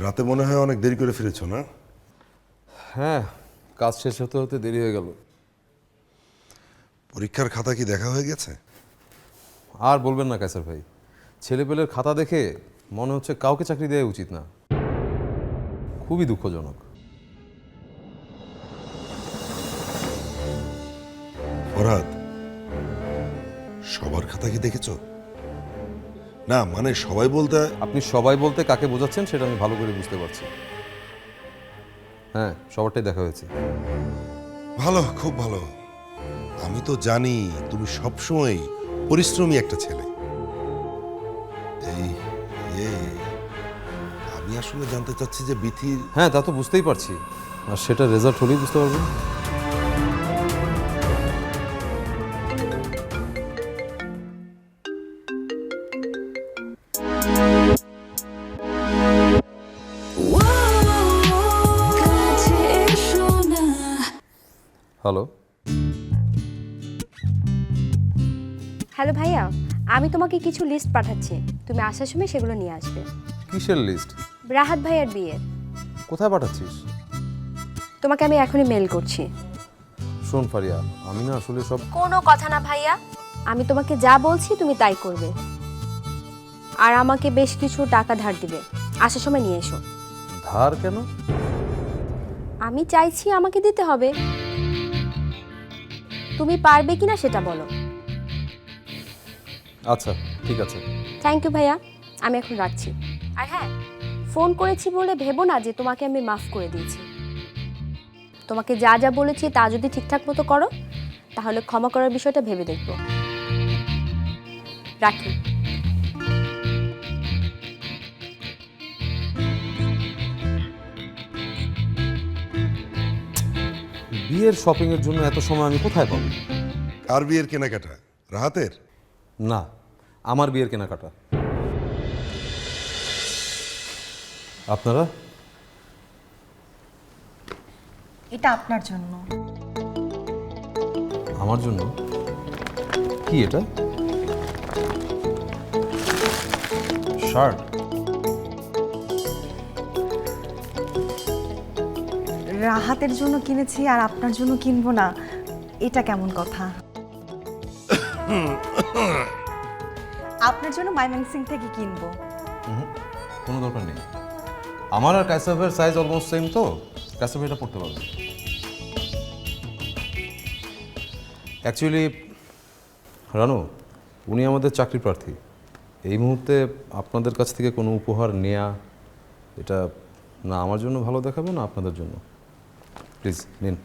রাতে মনে হয় অনেক দেরি করে ফিরেছো না? হ্যাঁ, কাজ শেষ হতে হতে দেরি হয়ে গেল। পরীক্ষার খাতা কি দেখা হয়ে গেছে? আর বলবেন না কায়সার ভাই, ছেলেপেলের খাতা দেখে মনে হচ্ছে কাউকে চাকরি দেওয়া উচিত না। খুবই দুঃখজনক। ফরহাদ, সবার খাতা কি দেখেছো? না মানে সবাই বলতে আপনি সবাই বলতে কাকে বোঝাচ্ছেন সেটা আমি ভালো করে বুঝতে পারছি। হ্যাঁ, সবারটাই দেখা হয়েছে। ভালো, খুব ভালো। আমি তো জানি তুমি সবসময় পরিশ্রমী একটা ছেলে। এই আমি আসলে জানতে চাচ্ছি যে বিথির। হ্যাঁ, তা তো বুঝতেই পারছি, আর সেটা রেজাল্ট হলেই বুঝতে পারবেন। হ্যালো। হ্যালো ভাইয়া, আমি তোমাকে কিছু লিস্ট পাঠাচ্ছি, তুমি আসার সময় সেগুলো নিয়ে আসবে। কিসের লিস্ট? রাহাত ভাইয়ার বিয়ের। কোথায় পাঠাচ্ছিস? তোমাকে আমি এখনই মেল করছি। শোন ফারিয়া, আমি না আসলে সব কোনো কথা না ভাইয়া, আমি তোমাকে যা বলছি তুমি তাই করবে। আর আমাকে বেশ কিছু টাকা ধার দিবে, আসার সময় নিয়ে এসো। ধার কেন? আমি চাইছি আমাকে দিতে হবে, তুমি পারবে কিনা সেটা বলো। আচ্ছা, ঠিক আছে। থ্যাংক ইউ ভাইয়া, আমি এখন রাখছি। আর হ্যাঁ, ফোন করেছি বলে ভেবো না যে তোমাকে আমি মাফ করে দিয়েছি। তোমাকে যা যা বলেছি তা যদি ঠিকঠাক মতো করো তাহলে ক্ষমা করার বিষয়টা ভেবে দেখব। রাখি। বিয়ের শপিং এর জন্য এত সময় আমি কোথায় পাবো? কার বিয়ের কেনাকাটা? রাহাতের? না, আমার বিয়ের কেনাকাটা। আপনারা? এটা আপনার জন্য। আমার জন্য? কি এটা? শার্ট? রাহাতের জন্য কিনেছি আর আপনার জন্য কিনবো না, এটা কেমন কথা? আপনার জন্য মাইমেনসিং থেকে কিনবো। কোনো দরকার নেই। আমার আর কাইসাফের সাইজ অলমোস্ট সেম, তো কাইসাফ এটা পড়তে পারবে। অ্যাকচুয়ালি রানু, উনি আমাদের চাকরি প্রার্থী। এই মুহূর্তে আপনাদের কাছ থেকে কোনো উপহার নেয়া, এটা না আমার জন্য ভালো দেখাবে না আপনাদের জন্য। প্লিজ নিন।